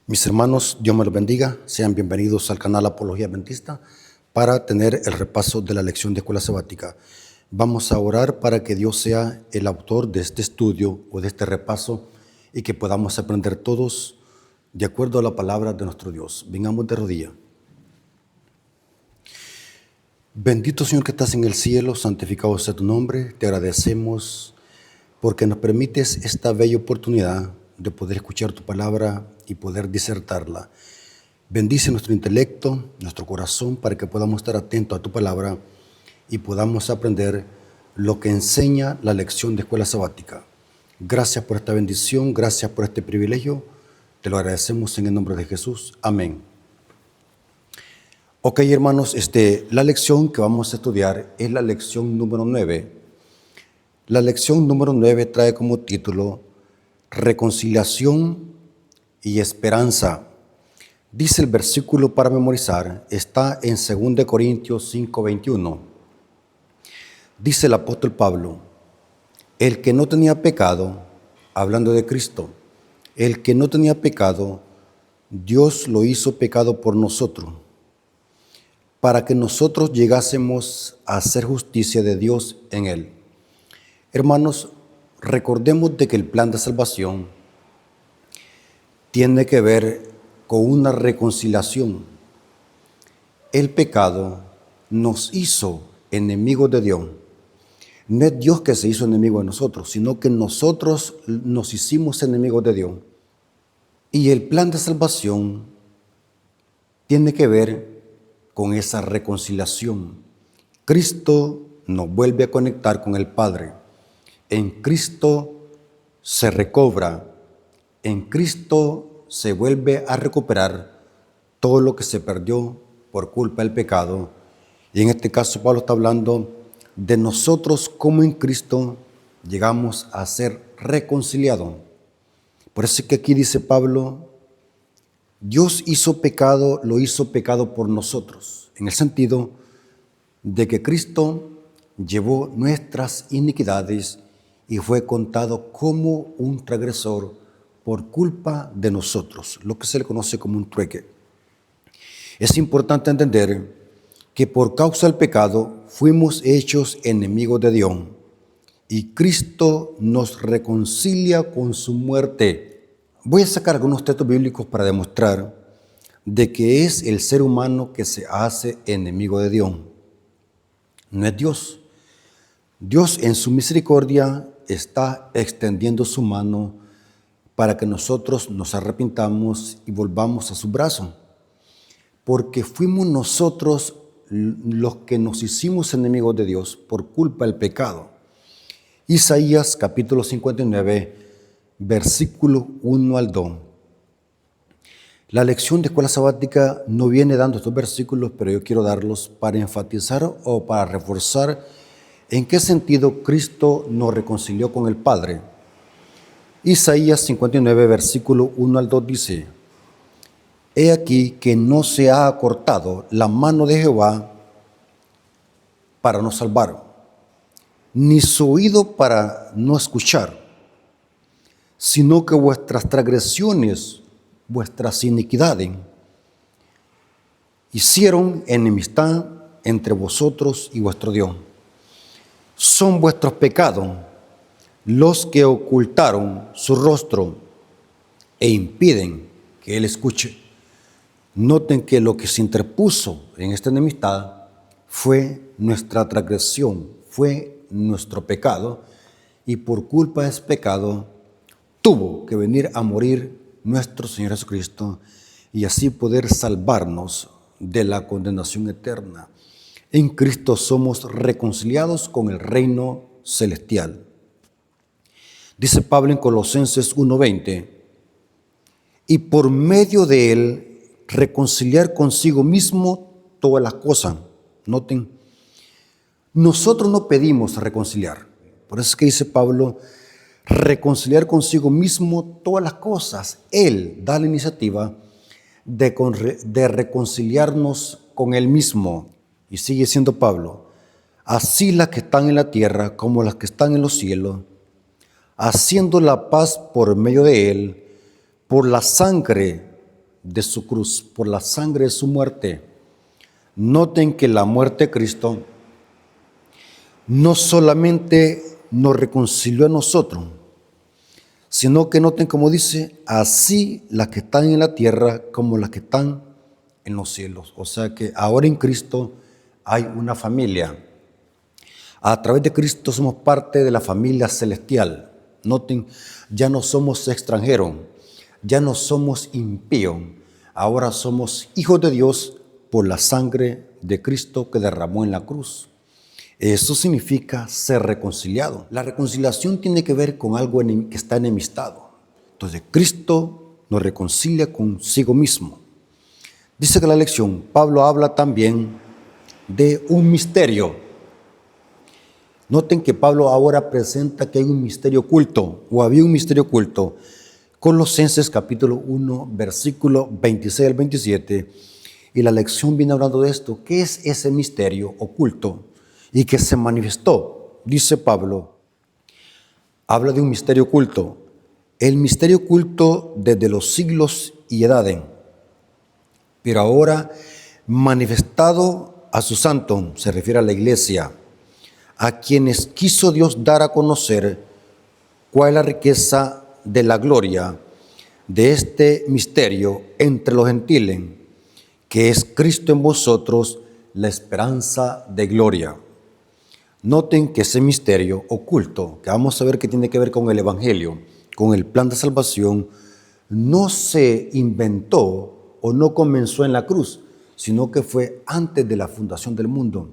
Mis hermanos, Dios me los bendiga. Sean bienvenidos al canal Apología Adventista para tener el repaso de la lección de escuela sabática. Vamos a orar para que Dios sea el autor de este estudio o de este repaso y que podamos aprender todos de acuerdo a la palabra de nuestro Dios. Vengamos de rodillas. Bendito Señor que estás en el cielo, santificado sea tu nombre. Te agradecemos porque nos permites esta bella oportunidad de poder escuchar tu palabra y poder disertarla. Bendice nuestro intelecto, nuestro corazón, para que podamos estar atentos a tu palabra y podamos aprender lo que enseña la lección de escuela sabática. Gracias por esta bendición, gracias por este privilegio. Te lo agradecemos en el nombre de Jesús. Amén. Ok, hermanos, la lección que vamos a estudiar es la lección número 9. La lección número 9 trae como título Reconciliación y esperanza. Dice el versículo para memorizar, está en 2 Corintios 5:21. Dice el apóstol Pablo, el que no tenía pecado, hablando de Cristo, el que no tenía pecado, Dios lo hizo pecado por nosotros, para que nosotros llegásemos a hacer justicia de Dios en él. Hermanos, recordemos de que el plan de salvación tiene que ver con una reconciliación. El pecado nos hizo enemigos de Dios. No es Dios que se hizo enemigo de nosotros, sino que nosotros nos hicimos enemigos de Dios. Y el plan de salvación tiene que ver con esa reconciliación. Cristo nos vuelve a conectar con el Padre. En Cristo se recobra, en Cristo se vuelve a recuperar todo lo que se perdió por culpa del pecado. Y en este caso Pablo está hablando de nosotros como en Cristo llegamos a ser reconciliados. Por eso es que aquí dice Pablo, Dios hizo pecado, lo hizo pecado por nosotros, en el sentido de que Cristo llevó nuestras iniquidades y fue contado como un transgresor por culpa de nosotros, lo que se le conoce como un trueque. Es importante entender que por causa del pecado fuimos hechos enemigos de Dios y Cristo nos reconcilia con su muerte. Voy a sacar algunos textos bíblicos para demostrar de que es el ser humano que se hace enemigo de Dios. No es Dios. Dios en su misericordia está extendiendo su mano para que nosotros nos arrepintamos y volvamos a su brazo. Porque fuimos nosotros los que nos hicimos enemigos de Dios por culpa del pecado. Isaías capítulo 59, versículo 1 al 2. La lección de escuela sabática no viene dando estos versículos, pero yo quiero darlos para enfatizar o para reforzar en qué sentido Cristo nos reconcilió con el Padre. Isaías 59, versículo 1 al 2 dice, He aquí que no se ha acortado la mano de Jehová para no salvar, ni su oído para no escuchar, sino que vuestras transgresiones, vuestras iniquidades, hicieron enemistad entre vosotros y vuestro Dios. Son vuestros pecados los que ocultaron su rostro e impiden que Él escuche. Noten que lo que se interpuso en esta enemistad fue nuestra transgresión, fue nuestro pecado, y por culpa de ese pecado tuvo que venir a morir nuestro Señor Jesucristo y así poder salvarnos de la condenación eterna. En Cristo somos reconciliados con el reino celestial. Dice Pablo en Colosenses 1:20, y por medio de él reconciliar consigo mismo todas las cosas. Noten, nosotros no pedimos reconciliar. Por eso es que dice Pablo, reconciliar consigo mismo todas las cosas. Él da la iniciativa de reconciliarnos con él mismo. Y sigue siendo Pablo, así las que están en la tierra como las que están en los cielos, haciendo la paz por medio de él, por la sangre de su cruz, por la sangre de su muerte. Noten que la muerte de Cristo no solamente nos reconcilió a nosotros, sino que noten como dice, así las que están en la tierra como las que están en los cielos. O sea que ahora en Cristo hay una familia. A través de Cristo somos parte de la familia celestial. Noten, ya no somos extranjeros, ya no somos impíos, ahora somos hijos de Dios por la sangre de Cristo que derramó en la cruz. Eso significa ser reconciliado. La reconciliación tiene que ver con algo que está enemistado. Entonces, Cristo nos reconcilia consigo mismo. Dice que la lección, Pablo habla también de un misterio. Noten que Pablo ahora presenta que hay un misterio oculto, o había un misterio oculto. Colosenses capítulo 1, versículo 26 al 27. Y la lección viene hablando de esto. ¿Qué es ese misterio oculto? Y que se manifestó, dice Pablo, habla de un misterio oculto, el misterio oculto desde los siglos y edades, pero ahora manifestado a su santo, se refiere a la iglesia, a quienes quiso Dios dar a conocer cuál es la riqueza de la gloria de este misterio entre los gentiles, que es Cristo en vosotros, la esperanza de gloria. Noten que ese misterio oculto, que vamos a ver que tiene que ver con el Evangelio, con el plan de salvación, no se inventó o no comenzó en la cruz, sino que fue antes de la fundación del mundo,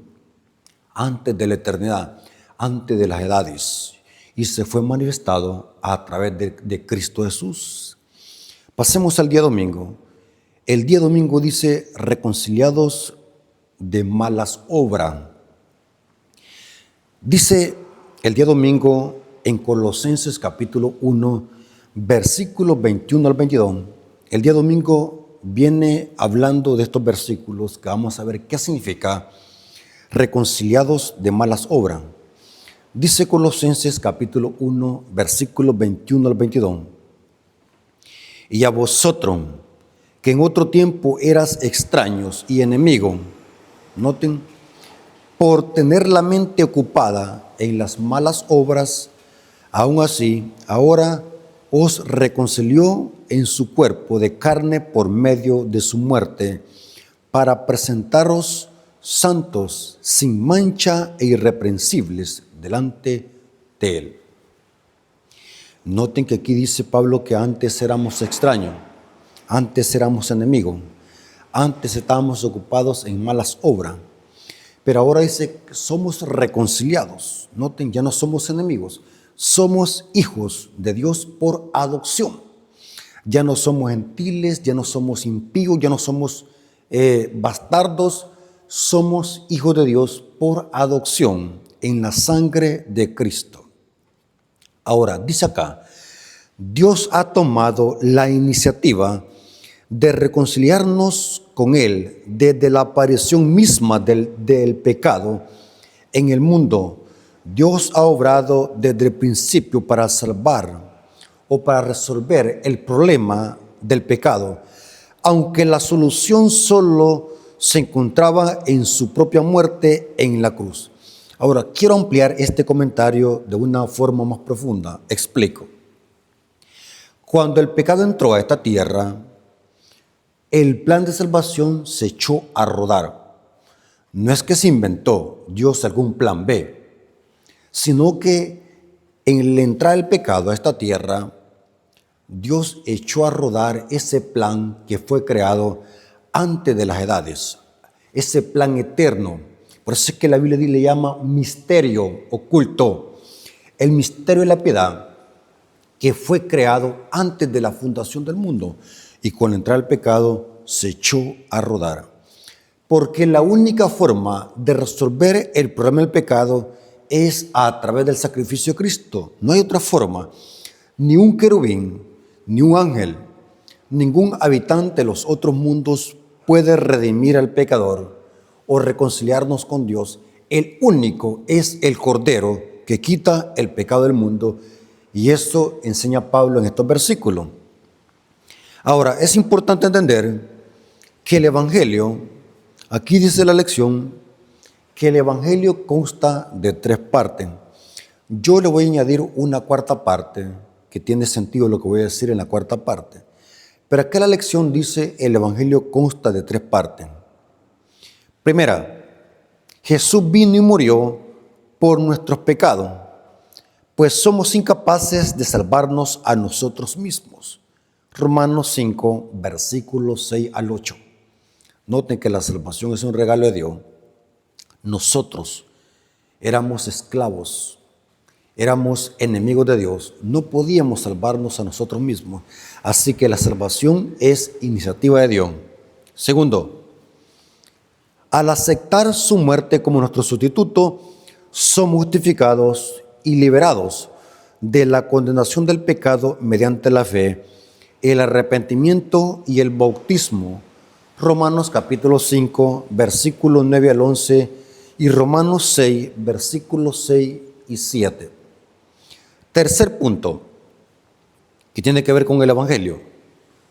antes de la eternidad, antes de las edades, y se fue manifestado a través de Cristo Jesús. Pasemos al día domingo. El día domingo dice, reconciliados de malas obras. Dice el día domingo en Colosenses capítulo 1, versículos 21 al 22. El día domingo viene hablando de estos versículos que vamos a ver qué significa reconciliados de malas obras. Dice Colosenses capítulo 1, versículos 21 al 22. Y a vosotros, que en otro tiempo eras extraños y enemigos, noten, por tener la mente ocupada en las malas obras, aún así, ahora os reconcilió en su cuerpo de carne por medio de su muerte, para presentaros santos, sin mancha e irreprensibles delante de Él. Noten que aquí dice Pablo que antes éramos extraños, antes éramos enemigos, antes estábamos ocupados en malas obras. Pero ahora dice que somos reconciliados. Noten, ya no somos enemigos. Somos hijos de Dios por adopción. Ya no somos gentiles, ya no somos impíos, ya no somos bastardos. Somos hijos de Dios por adopción en la sangre de Cristo. Ahora, dice acá, Dios ha tomado la iniciativa de reconciliarnos con Él desde la aparición misma del pecado en el mundo. Dios ha obrado desde el principio para salvar o para resolver el problema del pecado, aunque la solución solo se encontraba en su propia muerte en la cruz. Ahora, quiero ampliar este comentario de una forma más profunda. Explico. Cuando el pecado entró a esta tierra, el plan de salvación se echó a rodar. No es que se inventó Dios algún plan B, sino que en la entrada del pecado a esta tierra, Dios echó a rodar ese plan que fue creado antes de las edades, ese plan eterno. Por eso es que la Biblia le llama misterio oculto, el misterio de la piedad que fue creado antes de la fundación del mundo. Y con la entrada del pecado se echó a rodar. Porque la única forma de resolver el problema del pecado es a través del sacrificio de Cristo. No hay otra forma. Ni un querubín, ni un ángel, ningún habitante de los otros mundos puede redimir al pecador o reconciliarnos con Dios. El único es el Cordero que quita el pecado del mundo. Y eso enseña Pablo en estos versículos. Ahora, es importante entender que el Evangelio, aquí dice la lección, que el Evangelio consta de 3 partes. Yo le voy a añadir una cuarta parte, que tiene sentido lo que voy a decir en la cuarta parte. Pero acá la lección dice, el Evangelio consta de 3 partes. Primera, Jesús vino y murió por nuestros pecados, pues somos incapaces de salvarnos a nosotros mismos. Romanos 5, versículos 6 al 8. Noten que la salvación es un regalo de Dios. Nosotros éramos esclavos, éramos enemigos de Dios, no podíamos salvarnos a nosotros mismos. Así que la salvación es iniciativa de Dios. Segundo, al aceptar su muerte como nuestro sustituto, somos justificados y liberados de la condenación del pecado mediante la fe, el arrepentimiento y el bautismo. Romanos capítulo 5, versículos 9 al 11 y Romanos 6, versículos 6 y 7. Tercer punto, que tiene que ver con el Evangelio.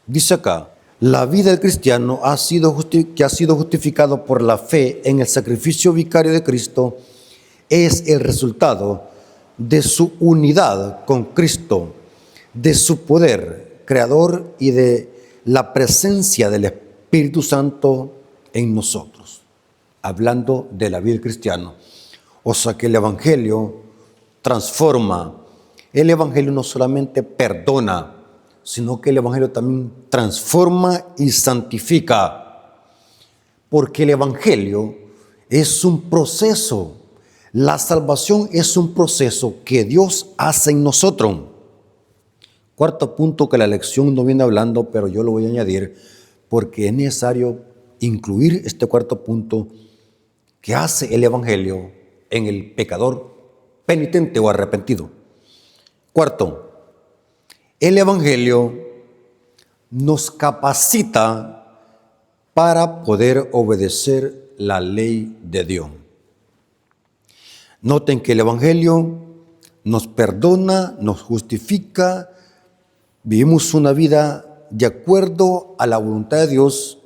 Dice acá, la vida del cristiano que ha sido justificado por la fe en el sacrificio vicario de Cristo es el resultado de su unidad con Cristo, de su poder creador y de la presencia del Espíritu Santo en nosotros. Hablando de la vida del cristiano. O sea que el Evangelio transforma. El Evangelio no solamente perdona, sino que el Evangelio también transforma y santifica. Porque el Evangelio es un proceso. La salvación es un proceso que Dios hace en nosotros. Cuarto punto que la lección no viene hablando, pero yo lo voy a añadir porque es necesario incluir este cuarto punto que hace el Evangelio en el pecador penitente o arrepentido. Cuarto, el Evangelio nos capacita para poder obedecer la ley de Dios. Noten que el Evangelio nos perdona, nos justifica, vivimos una vida de acuerdo a la voluntad de Dios,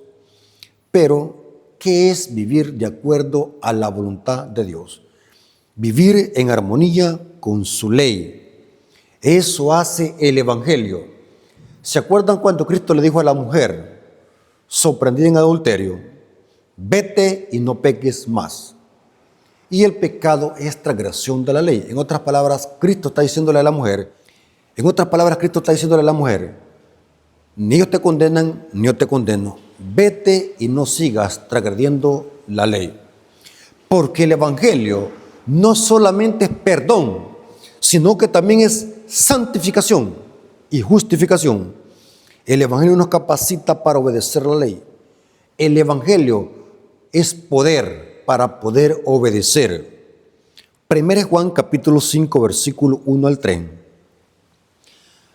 pero ¿qué es vivir de acuerdo a la voluntad de Dios? Vivir en armonía con su ley. Eso hace el Evangelio. ¿Se acuerdan cuando Cristo le dijo a la mujer sorprendida en adulterio? Vete y no peques más. Y el pecado es transgresión de la ley. En otras palabras, Cristo está diciéndole a la mujer, ni ellos te condenan, ni yo te condeno. Vete y no sigas transgrediendo la ley. Porque el Evangelio no solamente es perdón, sino que también es santificación y justificación. El Evangelio nos capacita para obedecer la ley. El Evangelio es poder para poder obedecer. 1 Juan capítulo 5, versículo 1 al 3.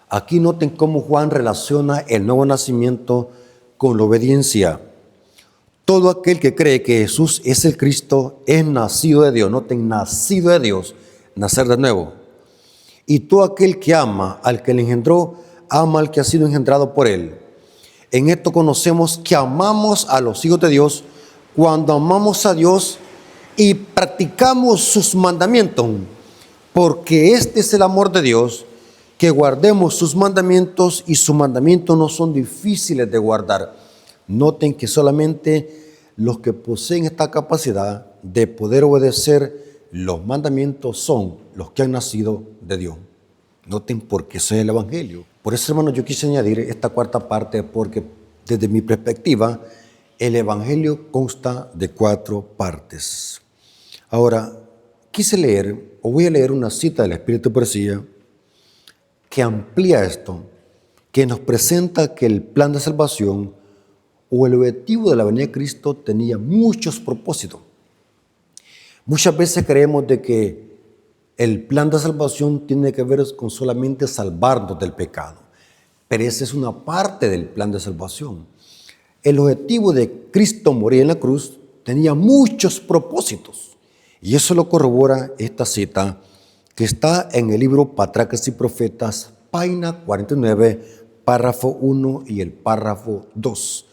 Aquí noten cómo Juan relaciona el nuevo nacimiento con la obediencia. Todo aquel que cree que Jesús es el Cristo es nacido de Dios. Noten, nacido de Dios, nacer de nuevo. Y todo aquel que ama al que le engendró, ama al que ha sido engendrado por él. En esto conocemos que amamos a los hijos de Dios cuando amamos a Dios y practicamos sus mandamientos. Porque este es el amor de Dios, que guardemos sus mandamientos, y sus mandamientos no son difíciles de guardar. Noten que solamente los que poseen esta capacidad de poder obedecer los mandamientos son los que han nacido de Dios. Noten por qué eso es el Evangelio. Por eso, hermanos, yo quise añadir esta cuarta parte porque desde mi perspectiva el Evangelio consta de 4 partes. Ahora, voy a leer una cita del Espíritu de Profecía que amplía esto, que nos presenta que el plan de salvación o el objetivo de la venida de Cristo tenía muchos propósitos. Muchas veces creemos de que el plan de salvación tiene que ver con solamente salvarnos del pecado, pero esa es una parte del plan de salvación. El objetivo de Cristo morir en la cruz tenía muchos propósitos, y eso lo corrobora esta cita que está en el libro Patriarcas y Profetas, página 49, párrafo 1 y el párrafo 2.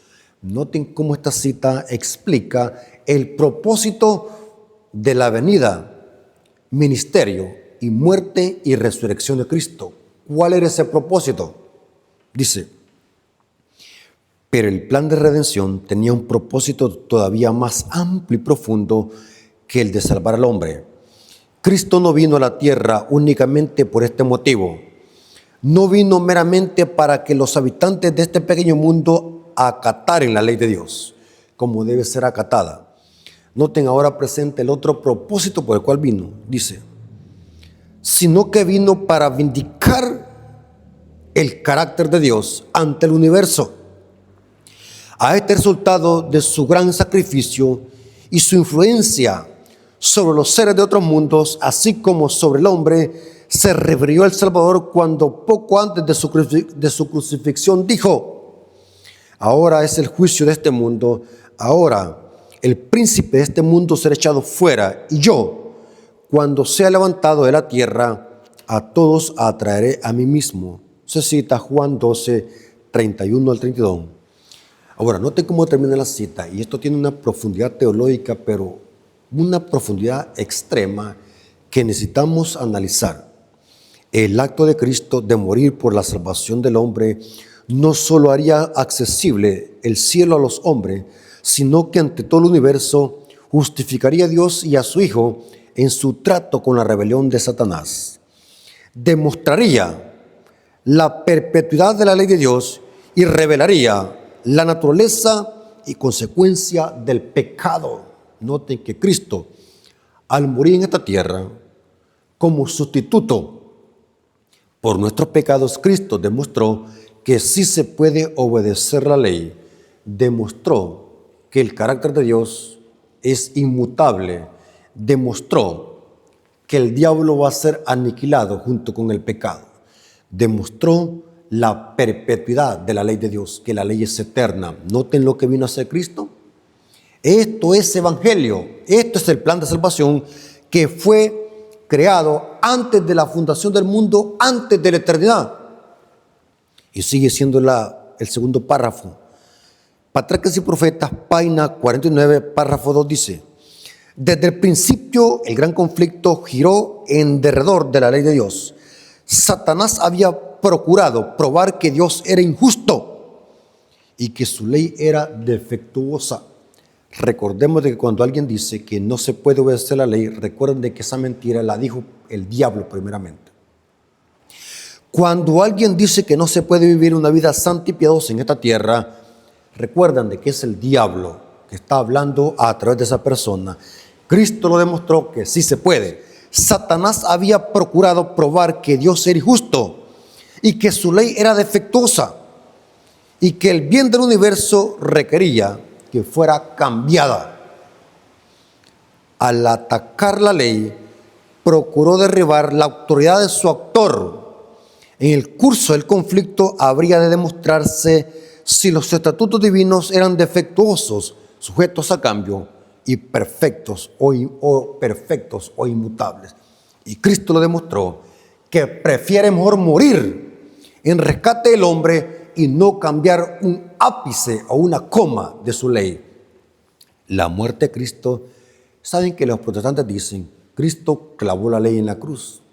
Noten cómo esta cita explica el propósito de la venida, ministerio y muerte y resurrección de Cristo. ¿Cuál era ese propósito? Dice, pero el plan de redención tenía un propósito todavía más amplio y profundo que el de salvar al hombre. Cristo no vino a la tierra únicamente por este motivo. No vino meramente para que los habitantes de este pequeño mundo acataran la ley de Dios, como debe ser acatada. Noten ahora presente el otro propósito por el cual vino. Dice, sino que vino para vindicar el carácter de Dios ante el universo. A este resultado de su gran sacrificio y su influencia sobre los seres de otros mundos, así como sobre el hombre, se refirió el Salvador cuando poco antes de su crucifixión dijo, ahora es el juicio de este mundo, ahora el príncipe de este mundo será echado fuera, y yo, cuando sea levantado de la tierra, a todos atraeré a mí mismo. Se cita Juan 12, 31 al 32. Ahora, noten cómo termina la cita, y esto tiene una profundidad teológica, pero una profundidad extrema que necesitamos analizar. El acto de Cristo de morir por la salvación del hombre no solo haría accesible el cielo a los hombres, sino que ante todo el universo justificaría a Dios y a su Hijo en su trato con la rebelión de Satanás. Demostraría la perpetuidad de la ley de Dios y revelaría la naturaleza y consecuencia del pecado. Noten que Cristo, al morir en esta tierra, como sustituto por nuestros pecados, Cristo demostró que sí se puede obedecer la ley. Demostró que el carácter de Dios es inmutable. Demostró que el diablo va a ser aniquilado junto con el pecado. Demostró la perpetuidad de la ley de Dios, que la ley es eterna. Noten lo que vino a hacer Cristo. Esto es evangelio, esto es el plan de salvación que fue creado antes de la fundación del mundo, antes de la eternidad. Y sigue siendo el segundo párrafo. Patriarcas y Profetas, página 49, párrafo 2 dice, desde el principio el gran conflicto giró en derredor de la ley de Dios. Satanás había procurado probar que Dios era injusto y que su ley era defectuosa. Recordemos de que cuando alguien dice que no se puede obedecer la ley, recuerden de que esa mentira la dijo el diablo primeramente. Cuando alguien dice que no se puede vivir una vida santa y piadosa en esta tierra, recuerden de que es el diablo que está hablando a través de esa persona. Cristo lo demostró que sí se puede. Satanás había procurado probar que Dios era injusto y que su ley era defectuosa y que el bien del universo requería que fuera cambiada. Al atacar la ley, procuró derribar la autoridad de su autor. En el curso del conflicto habría de demostrarse si los estatutos divinos eran defectuosos, sujetos a cambio, y perfectos o inmutables. Y Cristo lo demostró, que prefiere mejor morir en rescate del hombre y no cambiar un ápice o una coma de su ley. La muerte de Cristo, saben que los protestantes dicen, Cristo clavó la ley en la cruz.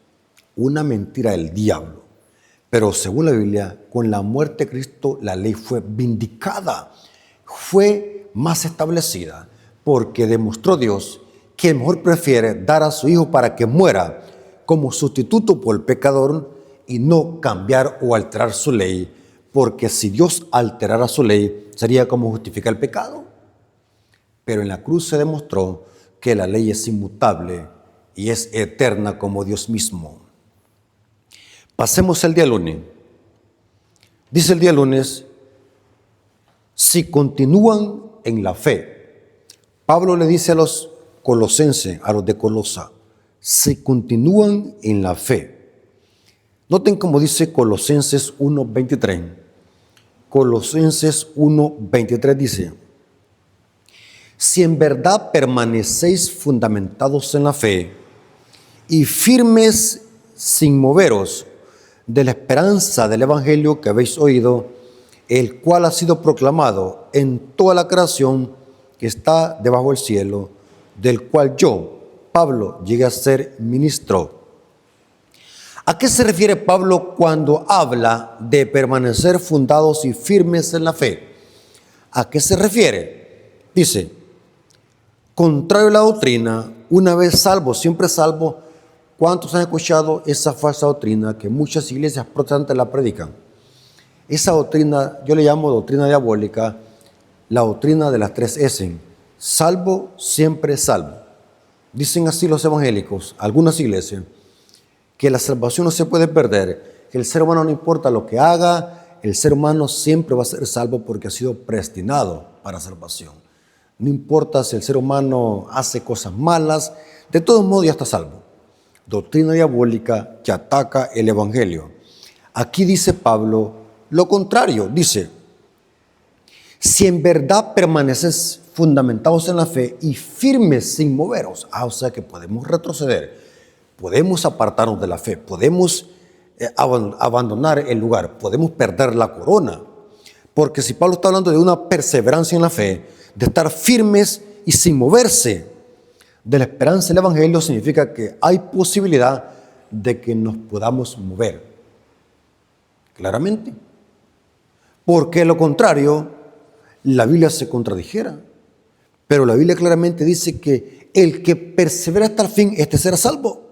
Una mentira del diablo. Pero según la Biblia, con la muerte de Cristo, la ley fue vindicada, fue más establecida, porque demostró Dios que mejor prefiere dar a su Hijo para que muera como sustituto por el pecador y no cambiar o alterar su ley, porque si Dios alterara su ley, sería como justificar el pecado. Pero en la cruz se demostró que la ley es inmutable y es eterna como Dios mismo. Pasemos el día lunes. Dice el día lunes, si continúan en la fe. Pablo le dice a los colosenses, a los de Colosa, si continúan en la fe. Noten cómo dice Colosenses 1:23. Colosenses 1:23 dice, si en verdad permanecéis fundamentados en la fe y firmes sin moveros de la esperanza del Evangelio que habéis oído, el cual ha sido proclamado en toda la creación que está debajo del cielo, del cual yo, Pablo, llegué a ser ministro. ¿A qué se refiere Pablo cuando habla de permanecer fundados y firmes en la fe? ¿A qué se refiere? Dice, contrario a la doctrina, una vez salvo, siempre salvo. ¿Cuántos han escuchado esa falsa doctrina que muchas iglesias protestantes la predican? Esa doctrina, yo le llamo doctrina diabólica, la doctrina de las 3 S. Salvo, siempre salvo. Dicen así los evangélicos, algunas iglesias, que la salvación no se puede perder, que el ser humano no importa lo que haga, el ser humano siempre va a ser salvo porque ha sido predestinado para salvación. No importa si el ser humano hace cosas malas, de todos modos ya está salvo. Doctrina diabólica que ataca el evangelio. Aquí dice Pablo lo contrario, dice, si en verdad permaneces fundamentados en la fe y firmes sin moveros, o sea que podemos retroceder, podemos apartarnos de la fe, podemos abandonar el lugar, podemos perder la corona. Porque si Pablo está hablando de una perseverancia en la fe, de estar firmes y sin moverse de la esperanza del evangelio, significa que hay posibilidad de que nos podamos mover. Claramente. Porque lo contrario, la Biblia se contradijera. Pero la Biblia claramente dice que el que persevera hasta el fin, este será salvo.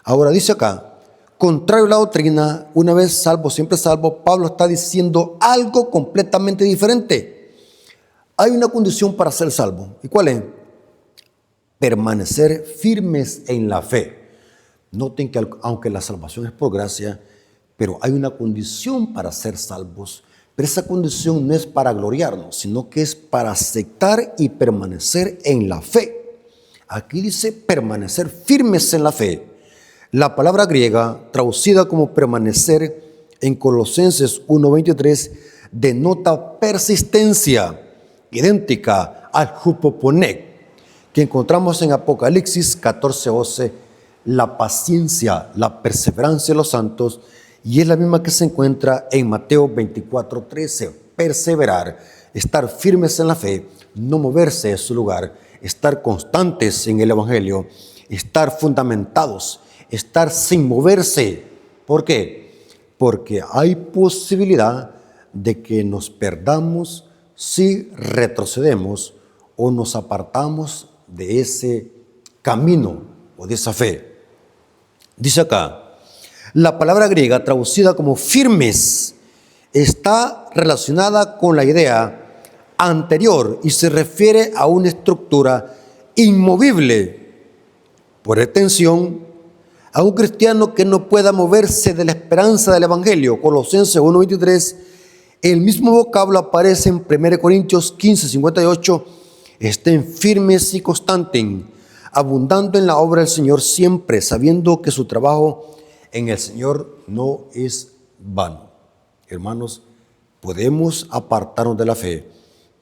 Ahora dice acá, contrario a la doctrina, una vez salvo, siempre salvo, Pablo está diciendo algo completamente diferente. Hay una condición para ser salvo. ¿Y cuál es? Permanecer firmes en la fe. Noten que aunque la salvación es por gracia, pero hay una condición para ser salvos. Pero esa condición no es para gloriarnos, sino que es para aceptar y permanecer en la fe. Aquí dice permanecer firmes en la fe. La palabra griega, traducida como permanecer en Colosenses 1:23, denota persistencia, idéntica al hupoponé, que encontramos en Apocalipsis 14:11, la paciencia, la perseverancia de los santos, y es la misma que se encuentra en Mateo 24:13, perseverar, estar firmes en la fe, no moverse de su lugar, estar constantes en el evangelio, estar fundamentados, estar sin moverse. ¿Por qué? Porque hay posibilidad de que nos perdamos si retrocedemos o nos apartamos de ese camino o de esa fe. Dice acá, la palabra griega traducida como firmes está relacionada con la idea anterior y se refiere a una estructura inmovible. Por extensión, a un cristiano que no pueda moverse de la esperanza del evangelio, Colosenses 1:23, el mismo vocablo aparece en 1 Corintios 15:58, estén firmes y constantes, abundando en la obra del Señor siempre, sabiendo que su trabajo en el Señor no es vano. Hermanos, podemos apartarnos de la fe.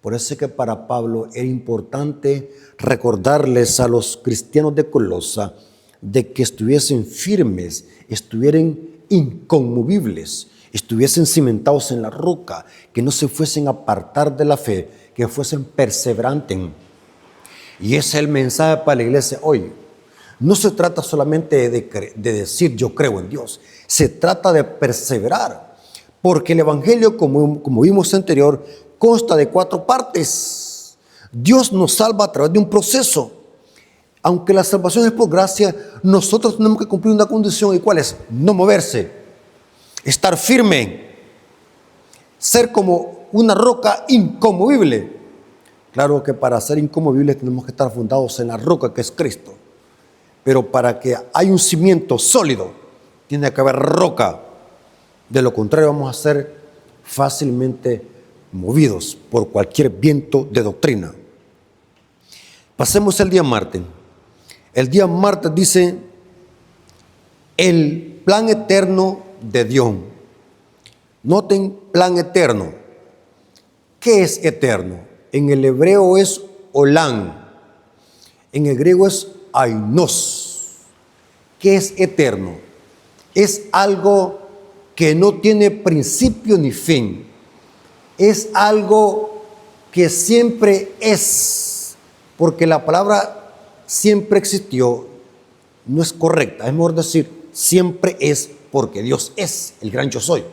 Por eso es que para Pablo era importante recordarles a los cristianos de Colosa de que estuviesen firmes, estuvieran inconmovibles, estuviesen cimentados en la roca, que no se fuesen a apartar de la fe, que fuesen perseverantes. Y ese es el mensaje para la iglesia hoy. No se trata solamente de decir yo creo en Dios, se trata de perseverar, porque el evangelio, como vimos anterior, consta de 4 partes. Dios nos salva a través de un proceso. Aunque la salvación es por gracia, nosotros tenemos que cumplir una condición. ¿Y cuál es? No moverse, estar firme, ser como una roca inconmovible. Claro que para ser inconmovibles tenemos que estar fundados en la roca que es Cristo. Pero para que haya un cimiento sólido, tiene que haber roca. De lo contrario, vamos a ser fácilmente movidos por cualquier viento de doctrina. Pasemos el día martes. El día martes dice el plan eterno de Dios. Noten, plan eterno. ¿Qué es eterno? En el hebreo es olam. En el griego es ainos. ¿Qué es eterno? Es algo que no tiene principio ni fin. Es algo que siempre es, porque la palabra siempre existió no es correcta. Es mejor decir siempre es, porque Dios es el gran yo soy.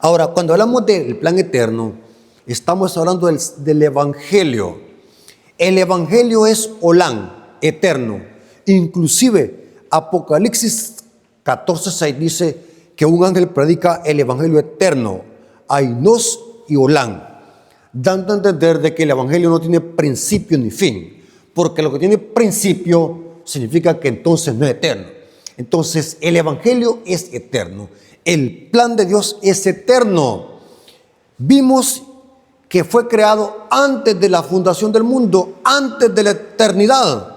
Ahora, cuando hablamos del plan eterno, estamos hablando del Evangelio. El Evangelio es Olán, eterno. Inclusive, Apocalipsis 14:6 dice que un ángel predica el Evangelio eterno, Ainos y Olán, dando a entender de que el Evangelio no tiene principio ni fin, porque lo que tiene principio significa que entonces no es eterno. Entonces, el Evangelio es eterno. El plan de Dios es eterno. Vimos que fue creado antes de la fundación del mundo, antes de la eternidad.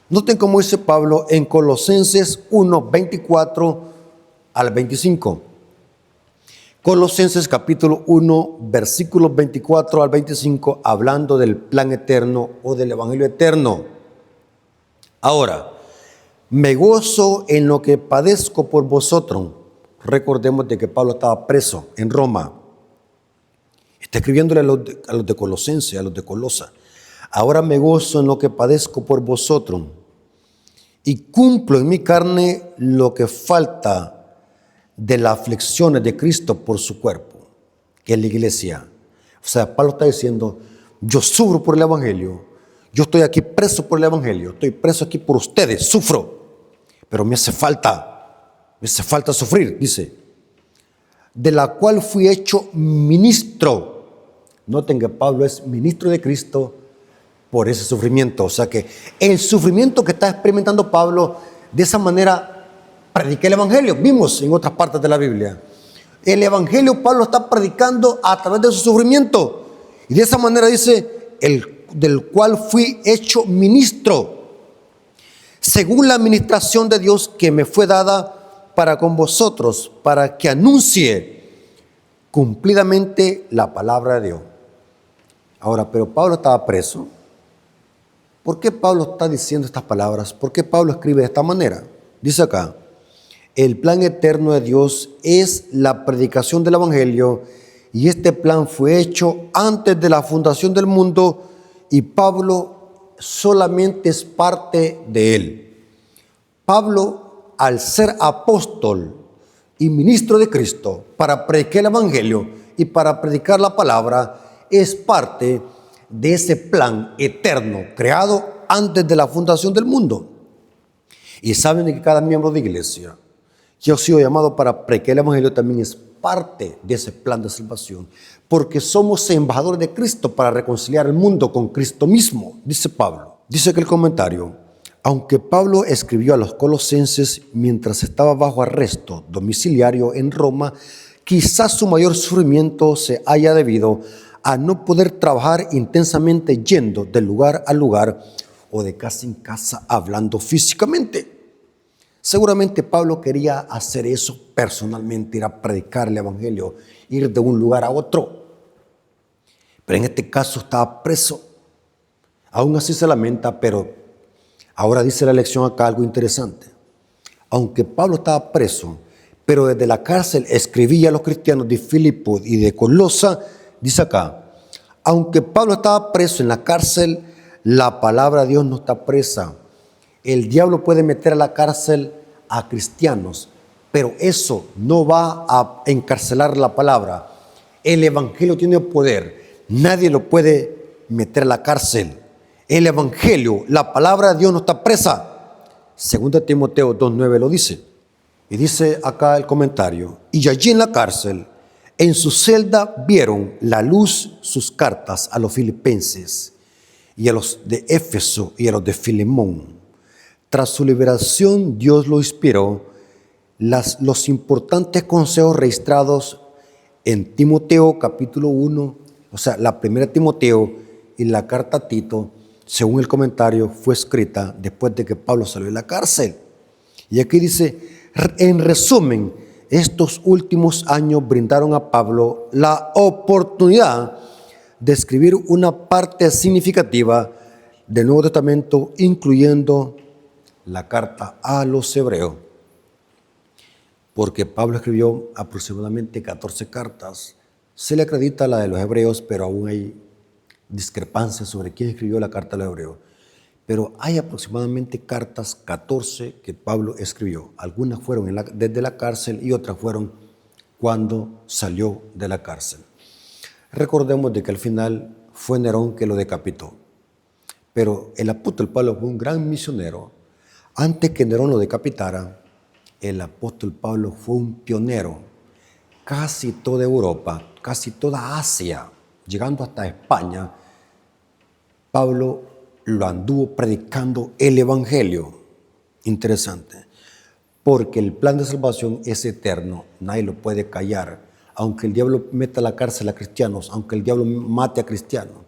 Noten cómo dice Pablo en Colosenses 1:24 al 25. Colosenses capítulo 1, versículos 24 al 25, hablando del plan eterno o del Evangelio eterno. Ahora, me gozo en lo que padezco por vosotros. Recordemos de que Pablo estaba preso en Roma. Está escribiéndole a los de Colosenses, a los de Colosa. Ahora me gozo en lo que padezco por vosotros y cumplo en mi carne lo que falta de las aflicciones de Cristo por su cuerpo, que es la iglesia. O sea, Pablo está diciendo, yo sufro por el Evangelio, yo estoy aquí preso por el Evangelio, estoy preso aquí por ustedes, sufro, pero me hace falta sufrir, dice, de la cual fui hecho ministro. Noten que Pablo es ministro de Cristo por ese sufrimiento. O sea que el sufrimiento que está experimentando Pablo, de esa manera predica el Evangelio. Vimos en otras partes de la Biblia. El Evangelio Pablo está predicando a través de su sufrimiento. Y de esa manera dice, del cual fui hecho ministro, según la administración de Dios que me fue dada para con vosotros, para que anuncie cumplidamente la palabra de Dios. Ahora, pero Pablo estaba preso. ¿Por qué Pablo está diciendo estas palabras? ¿Por qué Pablo escribe de esta manera? Dice acá, el plan eterno de Dios es la predicación del Evangelio, y este plan fue hecho antes de la fundación del mundo, y Pablo solamente es parte de él. Pablo, al ser apóstol y ministro de Cristo para predicar el Evangelio y para predicar la palabra, es parte de ese plan eterno creado antes de la fundación del mundo. Y saben que cada miembro de iglesia que ha sido llamado para predicar el Evangelio también es parte de ese plan de salvación, porque somos embajadores de Cristo para reconciliar el mundo con Cristo mismo, dice Pablo. Dice que el comentario, aunque Pablo escribió a los colosenses mientras estaba bajo arresto domiciliario en Roma, quizás su mayor sufrimiento se haya debido a no poder trabajar intensamente yendo de lugar a lugar o de casa en casa hablando físicamente. Seguramente Pablo quería hacer eso personalmente, ir a predicar el Evangelio, ir de un lugar a otro. Pero en este caso estaba preso. Aún así se lamenta, pero ahora dice la lección acá algo interesante. Aunque Pablo estaba preso, pero desde la cárcel escribía a los cristianos de Filipo y de Colosa. Dice acá, aunque Pablo estaba preso en la cárcel, la palabra de Dios no está presa. El diablo puede meter a la cárcel a cristianos, pero eso no va a encarcelar la palabra. El Evangelio tiene poder. Nadie lo puede meter a la cárcel. El Evangelio, la palabra de Dios no está presa. 2 Timoteo 2:9 lo dice. Y dice acá el comentario, y allí en la cárcel, en su celda vieron la luz sus cartas a los filipenses y a los de Éfeso y a los de Filemón. Tras su liberación, Dios lo inspiró los importantes consejos registrados en Timoteo capítulo 1, o sea, la primera Timoteo y la carta a Tito, según el comentario, fue escrita después de que Pablo salió de la cárcel. Y aquí dice, en resumen, estos últimos años brindaron a Pablo la oportunidad de escribir una parte significativa del Nuevo Testamento, incluyendo la carta a los hebreos. porque Pablo escribió aproximadamente 14 cartas. Se le acredita la de los hebreos, pero aún hay discrepancias sobre quién escribió la carta a los hebreos. Pero hay aproximadamente cartas 14 que Pablo escribió. Algunas fueron desde la cárcel y otras fueron cuando salió de la cárcel. Recordemos de que al final fue Nerón que lo decapitó. Pero el apóstol Pablo fue un gran misionero. Antes que Nerón lo decapitara, el apóstol Pablo fue un pionero. Casi toda Europa, casi toda Asia, llegando hasta España, Pablo lo anduvo predicando el evangelio. Interesante, porque el plan de salvación es eterno, nadie lo puede callar. Aunque el diablo meta a la cárcel a cristianos, aunque el diablo mate a cristianos,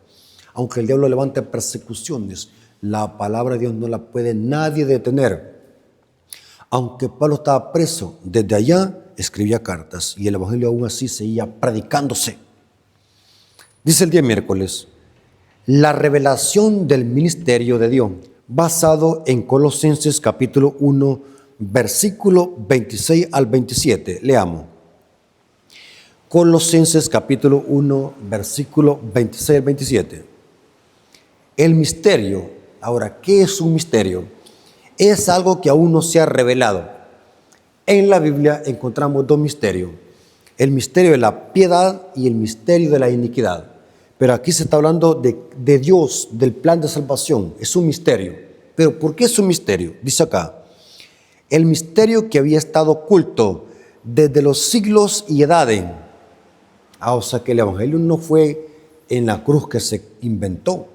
aunque el diablo levante persecuciones, la palabra de Dios no la puede nadie detener. Aunque Pablo estaba preso, desde allá escribía cartas y el evangelio aún así seguía predicándose. Dice el día miércoles, la revelación del ministerio de Dios, basado en Colosenses capítulo 1, versículo 26 al 27. Leamos. Colosenses capítulo 1, versículo 26 al 27. El misterio. Ahora, ¿qué es un misterio? Es algo que aún no se ha revelado. En la Biblia encontramos dos misterios. El misterio de la piedad y el misterio de la iniquidad. Pero aquí se está hablando de Dios, del plan de salvación. Es un misterio. ¿Pero por qué es un misterio? Dice acá, el misterio que había estado oculto desde los siglos y edades. O sea que el evangelio no fue en la cruz que se inventó.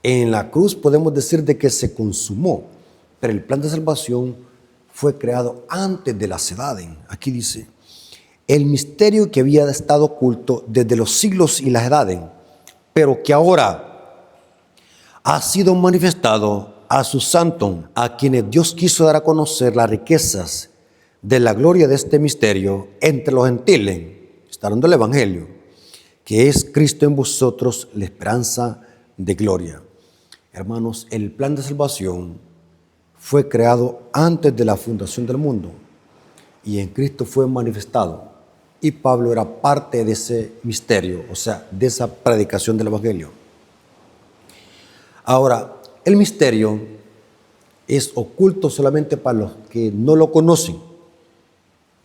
En la cruz podemos decir de que se consumó, pero el plan de salvación fue creado antes de las edades. Aquí dice, el misterio que había estado oculto desde los siglos y las edades, pero que ahora ha sido manifestado a sus santos, a quienes Dios quiso dar a conocer las riquezas de la gloria de este misterio entre los gentiles. Está hablando del evangelio, que es Cristo en vosotros, la esperanza de gloria. Hermanos, el plan de salvación fue creado antes de la fundación del mundo y en Cristo fue manifestado. Y Pablo era parte de ese misterio, o sea, de esa predicación del evangelio. Ahora, el misterio es oculto solamente para los que no lo conocen,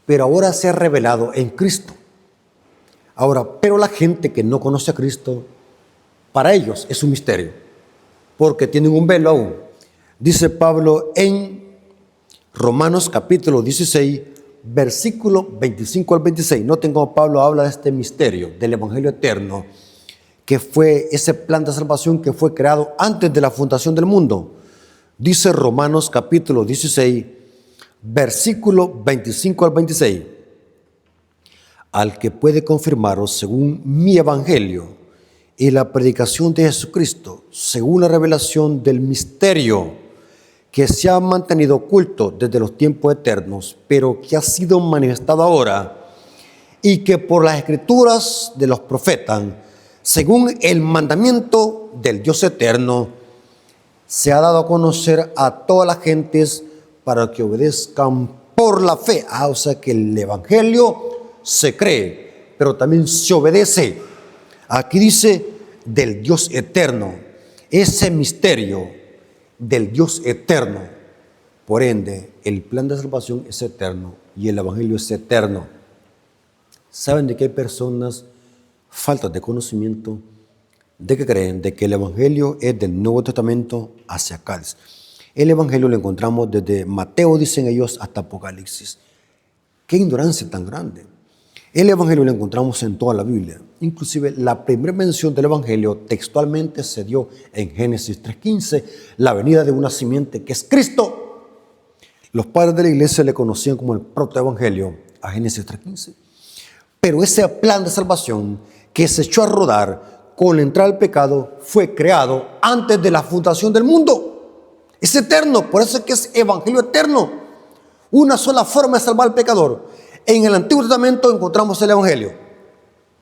pero ahora se ha revelado en Cristo. Ahora, pero la gente que no conoce a Cristo, para ellos es un misterio, porque tienen un velo aún. Dice Pablo en Romanos capítulo 16, versículo 25 al 26. Noten cómo Pablo habla de este misterio del evangelio eterno, que fue ese plan de salvación que fue creado antes de la fundación del mundo. Dice Romanos capítulo 16, versículo 25 al 26. Al que puede confirmaros según mi evangelio y la predicación de Jesucristo, según la revelación del misterio que se ha mantenido oculto desde los tiempos eternos, pero que ha sido manifestado ahora, y que por las escrituras de los profetas, según el mandamiento del Dios eterno, se ha dado a conocer a todas las gentes para que obedezcan por la fe. O sea que el evangelio se cree, pero también se obedece. Aquí dice del Dios eterno, ese misterio del Dios eterno. Por ende, el plan de salvación es eterno y el evangelio es eterno. ¿Saben de qué hay personas faltas de conocimiento de que creen de que el evangelio es del Nuevo Testamento hacia acá? El evangelio lo encontramos desde Mateo, dicen ellos, hasta Apocalipsis. ¡Qué ignorancia tan grande! El evangelio lo encontramos en toda la Biblia. Inclusive la primera mención del evangelio textualmente se dio en Génesis 3:15, la venida de una simiente que es Cristo. Los padres de la iglesia le conocían como el protoevangelio a Génesis 3:15. Pero ese plan de salvación que se echó a rodar con la entrada del pecado fue creado antes de la fundación del mundo. Es eterno, por eso es que es evangelio eterno. Una sola forma de salvar al pecador. En el Antiguo Testamento encontramos el evangelio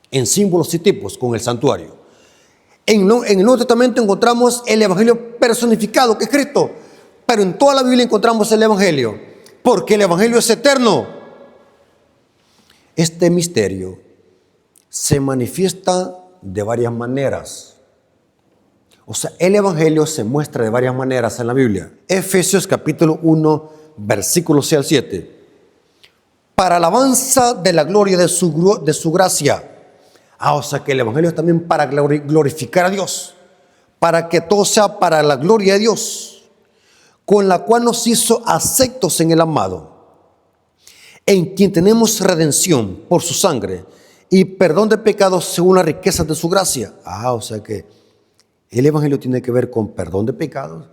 en símbolos y tipos con el santuario. En el Nuevo Testamento encontramos el evangelio personificado, que es Cristo. Pero en toda la Biblia encontramos el evangelio, porque el evangelio es eterno. Este misterio se manifiesta de varias maneras. O sea, el Evangelio se muestra de varias maneras en la Biblia. Efesios capítulo 1, versículos 6 al 7. Para alabanza de la gloria de su gracia. O sea que el Evangelio es también para glorificar a Dios. Para que todo sea para la gloria de Dios. Con la cual nos hizo aceptos en el amado. En quien tenemos redención por su sangre y perdón de pecados según las riquezas de su gracia. O sea que el Evangelio tiene que ver con perdón de pecados,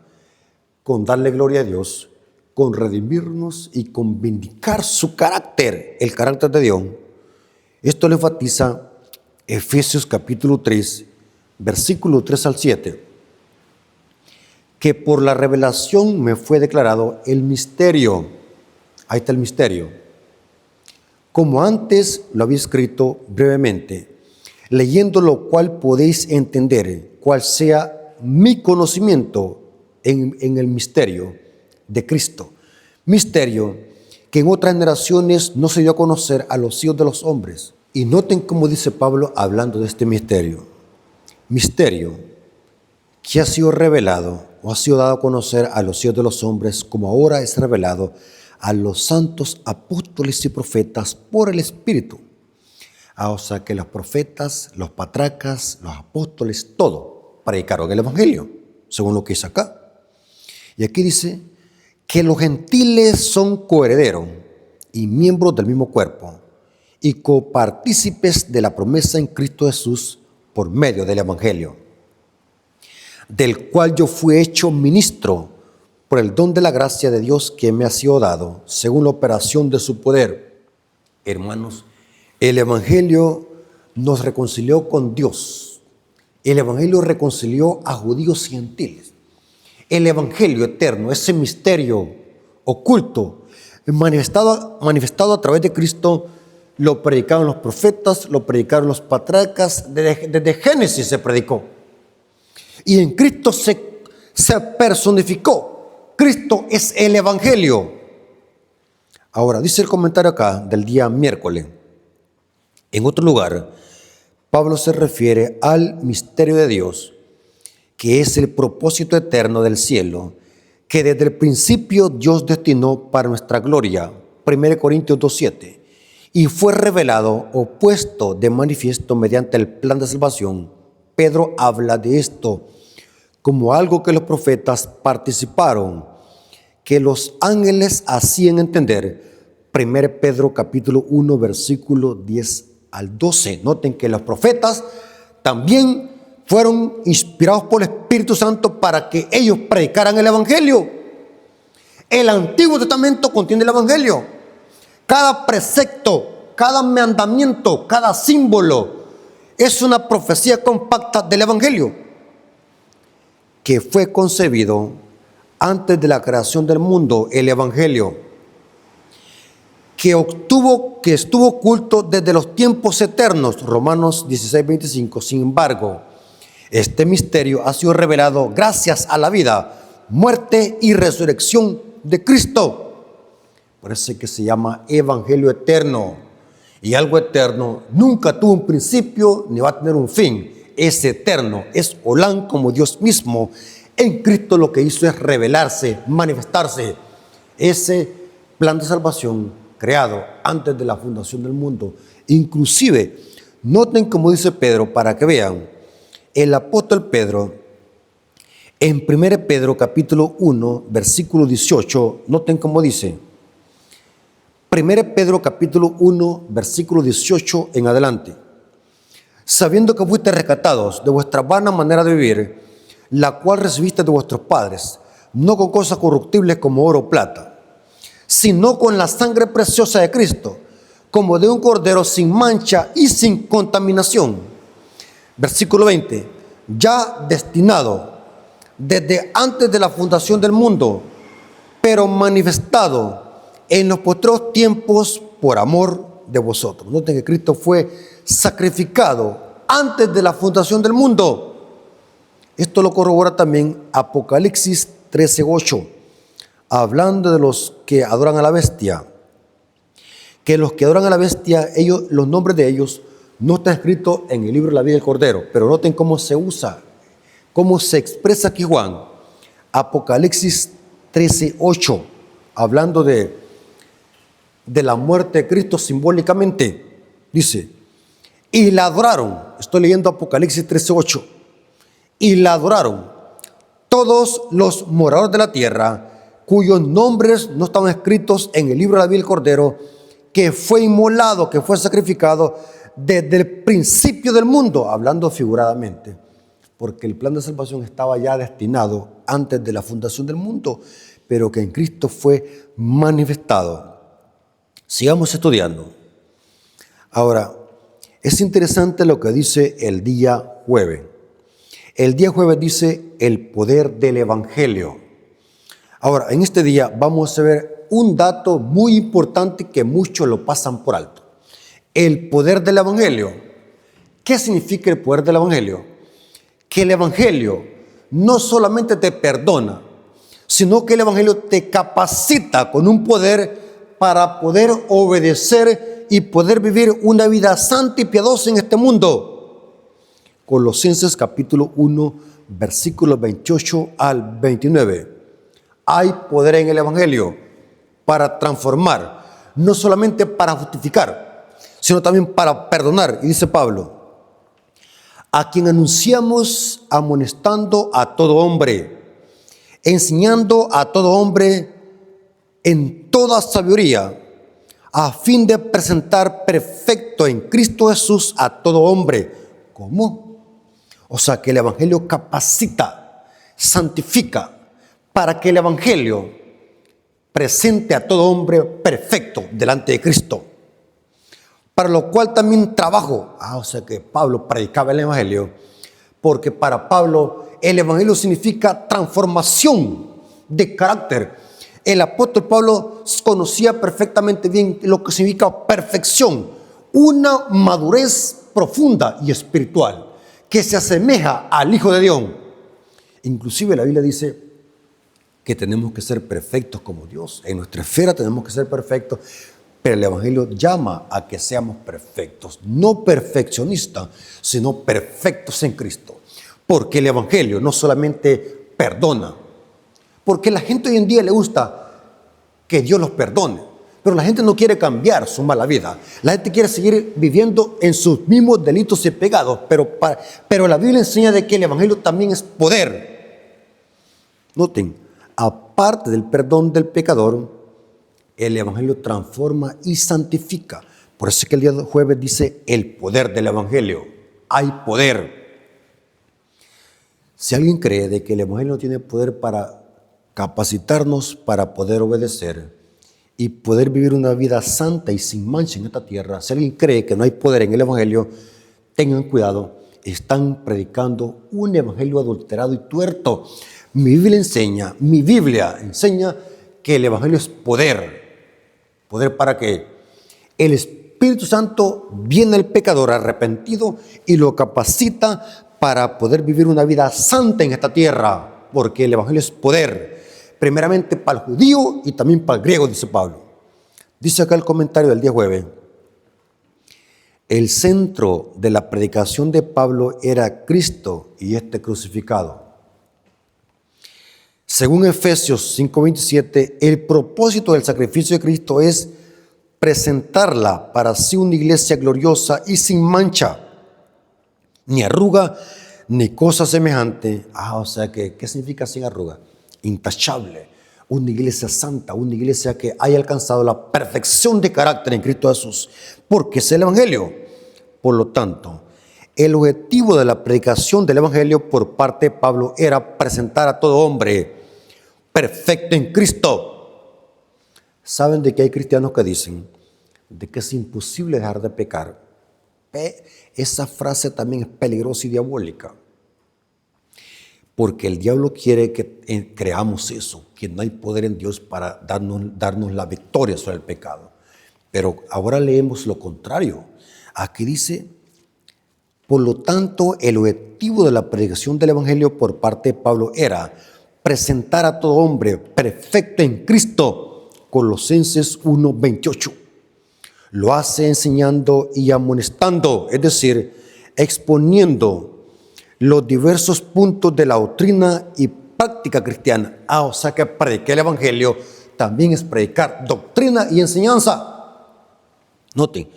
con darle gloria a Dios, con redimirnos y con vindicar su carácter, el carácter de Dios. Esto lo enfatiza Efesios capítulo 3, versículo 3 al 7. Que por la revelación me fue declarado el misterio. Ahí está el misterio. Como antes lo había escrito brevemente, leyendo lo cual podéis entender cuál sea mi conocimiento en el misterio de Cristo. Misterio que en otras generaciones no se dio a conocer a los hijos de los hombres. Y noten cómo dice Pablo hablando de este misterio. Misterio que ha sido revelado o ha sido dado a conocer a los hijos de los hombres, como ahora es revelado a los santos apóstoles y profetas por el Espíritu. O sea que los profetas, los patriarcas, los apóstoles, todo predicaron el Evangelio, según lo que dice acá. Y aquí dice que los gentiles son coherederos y miembros del mismo cuerpo y copartícipes de la promesa en Cristo Jesús por medio del Evangelio, del cual yo fui hecho ministro por el don de la gracia de Dios que me ha sido dado, según la operación de su poder. Hermanos, el Evangelio nos reconcilió con Dios. El Evangelio reconcilió a judíos y gentiles. El Evangelio eterno, ese misterio oculto, manifestado a través de Cristo, lo predicaron los profetas, lo predicaron los patriarcas, desde Génesis se predicó. Y en Cristo se personificó. Cristo es el Evangelio. Ahora, dice el comentario acá del día miércoles. En otro lugar, Pablo se refiere al misterio de Dios, que es el propósito eterno del cielo, que desde el principio Dios destinó para nuestra gloria. 1 Corintios 2:7. Y fue revelado o puesto de manifiesto mediante el plan de salvación. Pedro habla de esto como algo que los profetas participaron, que los ángeles hacían entender. 1 Pedro capítulo 1, versículo 10 al 12. Noten que los profetas también fueron inspirados por el Espíritu Santo para que ellos predicaran el Evangelio. El Antiguo Testamento contiene el Evangelio. Cada precepto, cada mandamiento, cada símbolo es una profecía compacta del Evangelio, que fue concebido antes de la creación del mundo. El Evangelio que estuvo oculto desde los tiempos eternos. Romanos 16:25. Sin embargo, este misterio ha sido revelado gracias a la vida, muerte y resurrección de Cristo. Por eso es que se llama Evangelio eterno. Y algo eterno nunca tuvo un principio ni va a tener un fin. Es eterno, es Olán como Dios mismo. En Cristo lo que hizo es revelarse, manifestarse. Ese plan de salvación creado antes de la fundación del mundo. Inclusive, noten como dice Pedro, para que vean, el apóstol Pedro, en 1 Pedro capítulo 1, versículo 18, noten cómo dice. 1 Pedro capítulo 1, versículo 18 en adelante. Sabiendo que fuiste rescatados de vuestra vana manera de vivir, la cual recibiste de vuestros padres, no con cosas corruptibles como oro o plata, sino con la sangre preciosa de Cristo, como de un cordero sin mancha y sin contaminación. Versículo 20. Ya destinado desde antes de la fundación del mundo, pero manifestado en los postreros tiempos por amor de vosotros. Noten que Cristo fue sacrificado antes de la fundación del mundo. Esto lo corrobora también Apocalipsis 13:8, hablando de los que adoran a la bestia, que los que adoran a la bestia, los nombres de ellos no están escritos en el libro de la vida del Cordero. Pero noten cómo se usa, cómo se expresa aquí Juan. Apocalipsis 13:8, hablando de la muerte de Cristo simbólicamente, dice, y la adoraron. Estoy leyendo Apocalipsis 13:8. Y la adoraron todos los moradores de la tierra, cuyos nombres no estaban escritos en el libro de la vida del Cordero, que fue inmolado, que fue sacrificado desde el principio del mundo, hablando figuradamente, porque el plan de salvación estaba ya destinado antes de la fundación del mundo, pero que en Cristo fue manifestado. Sigamos estudiando. Ahora, es interesante lo que dice el día jueves. El día jueves dice el poder del Evangelio. Ahora, en este día vamos a ver un dato muy importante que muchos lo pasan por alto. El poder del Evangelio. ¿Qué significa el poder del Evangelio? Que el Evangelio no solamente te perdona, sino que el Evangelio te capacita con un poder para poder obedecer y poder vivir una vida santa y piadosa en este mundo. Colosenses capítulo 1, versículos 28 al 29. Hay poder en el Evangelio para transformar, no solamente para justificar, sino también para perdonar. Y dice Pablo, a quien anunciamos amonestando a todo hombre, enseñando a todo hombre en toda sabiduría, a fin de presentar perfecto en Cristo Jesús a todo hombre. ¿Cómo? O sea, que el Evangelio capacita, santifica, para que el Evangelio presente a todo hombre perfecto delante de Cristo. Para lo cual también trabajo. O sea que Pablo predicaba el Evangelio, porque para Pablo el Evangelio significa transformación de carácter. El apóstol Pablo conocía perfectamente bien lo que significa perfección, una madurez profunda y espiritual que se asemeja al Hijo de Dios. Inclusive la Biblia dice que tenemos que ser perfectos como Dios. En nuestra esfera tenemos que ser perfectos, pero el Evangelio llama a que seamos perfectos, no perfeccionistas, sino perfectos en Cristo. Porque el Evangelio no solamente perdona, porque la gente hoy en día le gusta que Dios los perdone, pero la gente no quiere cambiar su mala vida. La gente quiere seguir viviendo en sus mismos delitos y pecados, pero la Biblia enseña de que el Evangelio también es poder. Noten, aparte del perdón del pecador, el Evangelio transforma y santifica. Por eso es que el día jueves dice el poder del Evangelio. Hay poder. Si alguien cree de que el Evangelio no tiene poder para capacitarnos para poder obedecer y poder vivir una vida santa y sin mancha en esta tierra, si alguien cree que no hay poder en el Evangelio, tengan cuidado, están predicando un evangelio adulterado y tuerto. Mi Biblia enseña que el Evangelio es poder. ¿Poder para qué? El Espíritu Santo viene al pecador arrepentido y lo capacita para poder vivir una vida santa en esta tierra, porque el Evangelio es poder, primeramente para el judío y también para el griego, dice Pablo. Dice acá el comentario del día jueves: el centro de la predicación de Pablo era Cristo y este crucificado. Según Efesios 5:27, el propósito del sacrificio de Cristo es presentarla para sí una iglesia gloriosa y sin mancha, ni arruga, ni cosa semejante. O sea que, ¿qué significa sin arruga? Intachable. Una iglesia santa, una iglesia que haya alcanzado la perfección de carácter en Cristo Jesús, porque es el Evangelio. Por lo tanto, el objetivo de la predicación del Evangelio por parte de Pablo era presentar a todo hombre perfecto en Cristo. ¿Saben de que hay cristianos que dicen de que es imposible dejar de pecar? Esa frase también es peligrosa y diabólica, porque el diablo quiere que creamos eso, que no hay poder en Dios para darnos la victoria sobre el pecado. Pero ahora leemos lo contrario. Aquí dice: por lo tanto, el objetivo de la predicación del Evangelio por parte de Pablo era presentar a todo hombre perfecto en Cristo. Colosenses 1:28. Lo hace enseñando y amonestando, es decir, exponiendo los diversos puntos de la doctrina y práctica cristiana. O sea que predicar el Evangelio también es predicar doctrina y enseñanza. Noten,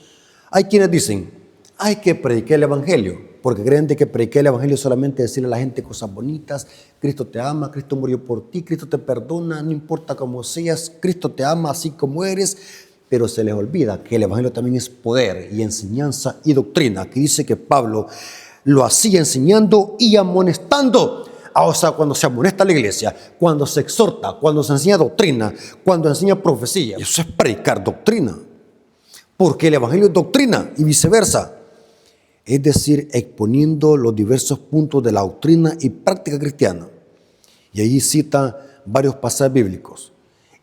hay quienes dicen, hay que predicar el Evangelio, porque creen de que predicar el Evangelio es solamente decirle a la gente cosas bonitas. Cristo te ama, Cristo murió por ti, Cristo te perdona, no importa cómo seas, Cristo te ama así como eres. Pero se les olvida que el Evangelio también es poder y enseñanza y doctrina. Aquí dice que Pablo lo hacía enseñando y amonestando. O sea, cuando se amonesta a la iglesia, cuando se exhorta, cuando se enseña doctrina, cuando enseña profecía, eso es predicar doctrina. Porque el Evangelio es doctrina y viceversa. Es decir, exponiendo los diversos puntos de la doctrina y práctica cristiana. Y allí cita varios pasajes bíblicos.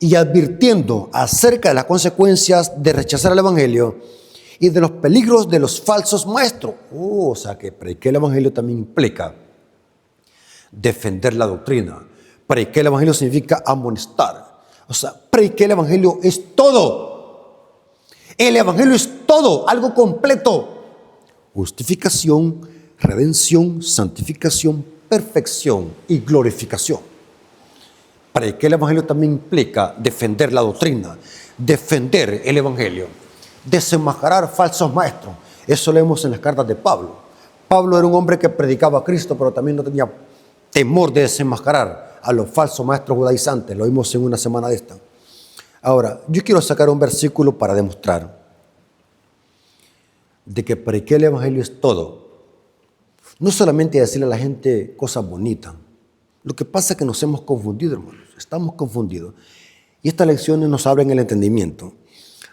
Y advirtiendo acerca de las consecuencias de rechazar el Evangelio y de los peligros de los falsos maestros. O sea que predicar el Evangelio también implica defender la doctrina. Predicar el Evangelio significa amonestar. O sea, predicar el Evangelio es todo. El Evangelio es todo, algo completo. Justificación, redención, santificación, perfección y glorificación. Predicar el Evangelio también implica defender la doctrina, defender el Evangelio, desenmascarar falsos maestros. Eso leemos en las cartas de Pablo. Pablo era un hombre que predicaba a Cristo, pero también no tenía temor de desenmascarar a los falsos maestros judaizantes. Lo vimos en una semana de esta. Ahora, yo quiero sacar un versículo para demostrar de que predicar el Evangelio es todo. No solamente decirle a la gente cosas bonitas. Lo que pasa es que nos hemos confundido, hermanos. Estamos confundidos. Y estas lecciones nos abren el entendimiento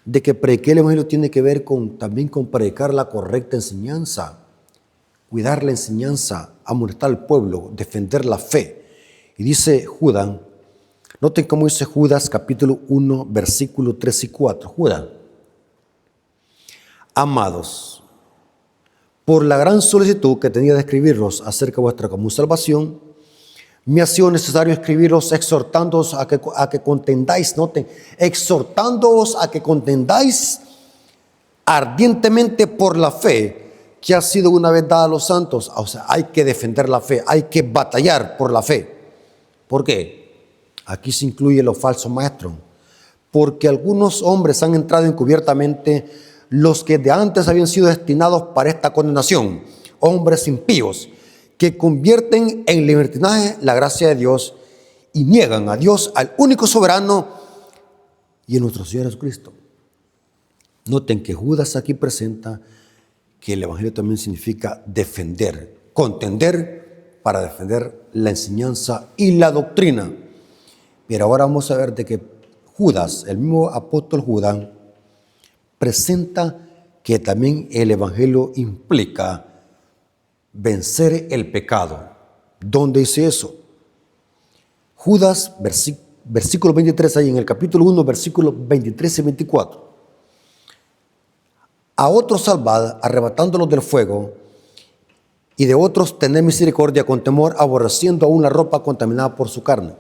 de que predicar el Evangelio tiene que ver también con predicar la correcta enseñanza, cuidar la enseñanza, amonestar al pueblo, defender la fe. Y dice Judas, noten cómo dice Judas capítulo 1, versículos 3 y 4. Judas, amados, por la gran solicitud que tenía de escribirlos acerca de vuestra común salvación, me ha sido necesario escribiros exhortándoos a que contendáis, noten, exhortándoos a que contendáis ardientemente por la fe que ha sido una vez dada a los santos. O sea, hay que defender la fe, hay que batallar por la fe. ¿Por qué? Aquí se incluyen los falsos maestros. Porque algunos hombres han entrado encubiertamente, los que de antes habían sido destinados para esta condenación, hombres impíos, que convierten en libertinaje la gracia de Dios y niegan a Dios, al único soberano y a nuestro Señor Jesucristo. Noten que Judas aquí presenta que el Evangelio también significa defender, contender para defender la enseñanza y la doctrina. Pero ahora vamos a ver de que Judas, el mismo apóstol Judas, presenta que también el Evangelio implica vencer el pecado. ¿Dónde dice eso? Judas, versículo 23, ahí en el capítulo 1, versículos 23 y 24. A otros salvad, arrebatándolos del fuego, y de otros tened misericordia con temor, aborreciendo aún la ropa contaminada por su carne.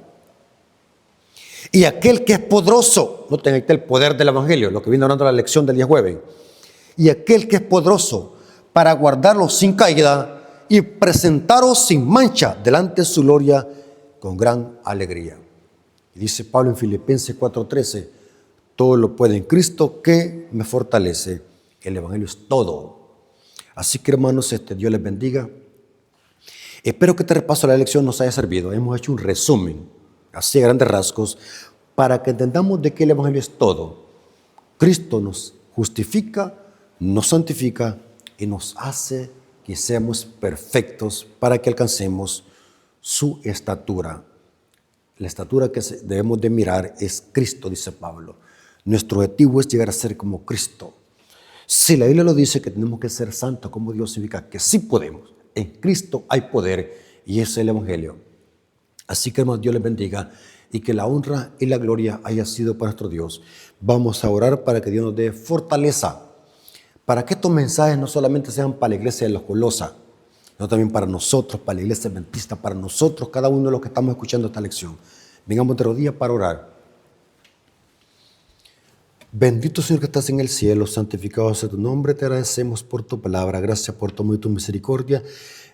Y aquel que es poderoso, noten ahí está el poder del Evangelio, lo que viene hablando la lección del día jueves. Y aquel que es poderoso para guardarlos sin caída y presentaros sin mancha delante de su gloria con gran alegría. Y dice Pablo en Filipenses 4:13, todo lo puede en Cristo que me fortalece. El Evangelio es todo. Así que, hermanos, Dios les bendiga. Espero que este repaso de la lección nos haya servido. Hemos hecho un resumen, así a grandes rasgos, para que entendamos de que el Evangelio es todo. Cristo nos justifica, nos santifica y nos hace que seamos perfectos para que alcancemos su estatura. La estatura que debemos de mirar es Cristo, dice Pablo. Nuestro objetivo es llegar a ser como Cristo. Si la Biblia lo dice que tenemos que ser santos como Dios, significa que sí podemos. En Cristo hay poder y ese es el Evangelio. Así que, hermanos, Dios les bendiga y que la honra y la gloria haya sido para nuestro Dios. Vamos a orar para que Dios nos dé fortaleza, para que estos mensajes no solamente sean para la iglesia de los Colosas, sino también para nosotros, para la iglesia adventista, para nosotros, cada uno de los que estamos escuchando esta lección. Vengamos de rodillas para orar. Bendito Señor que estás en el cielo, santificado sea tu nombre, te agradecemos por tu palabra, gracias por tu amor y tu misericordia,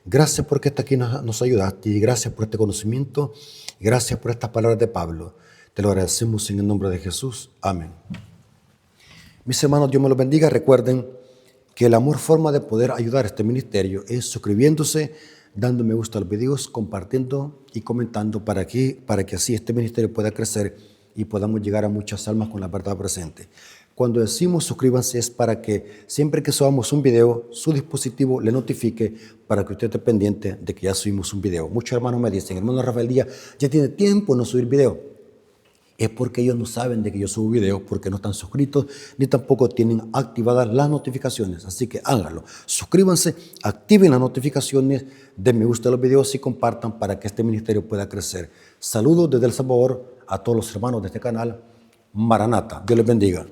gracias porque hasta aquí nos ayudaste y gracias por este conocimiento, y gracias por estas palabras de Pablo. Te lo agradecemos en el nombre de Jesús. Amén. Mis hermanos, Dios me los bendiga. Recuerden que la mejor forma de poder ayudar a este ministerio es suscribiéndose, dando me gusta a los videos, compartiendo y comentando para que así este ministerio pueda crecer y podamos llegar a muchas almas con la verdad presente. Cuando decimos suscríbanse es para que siempre que subamos un video, su dispositivo le notifique para que usted esté pendiente de que ya subimos un video. Muchos hermanos me dicen, hermano Rafael Díaz, ya tiene tiempo no subir video. Es porque ellos no saben de que yo subo videos, porque no están suscritos, ni tampoco tienen activadas las notificaciones. Así que háganlo. Suscríbanse, activen las notificaciones, den me gusta a los videos y compartan para que este ministerio pueda crecer. Saludos desde El Salvador a todos los hermanos de este canal. Maranata. Dios les bendiga.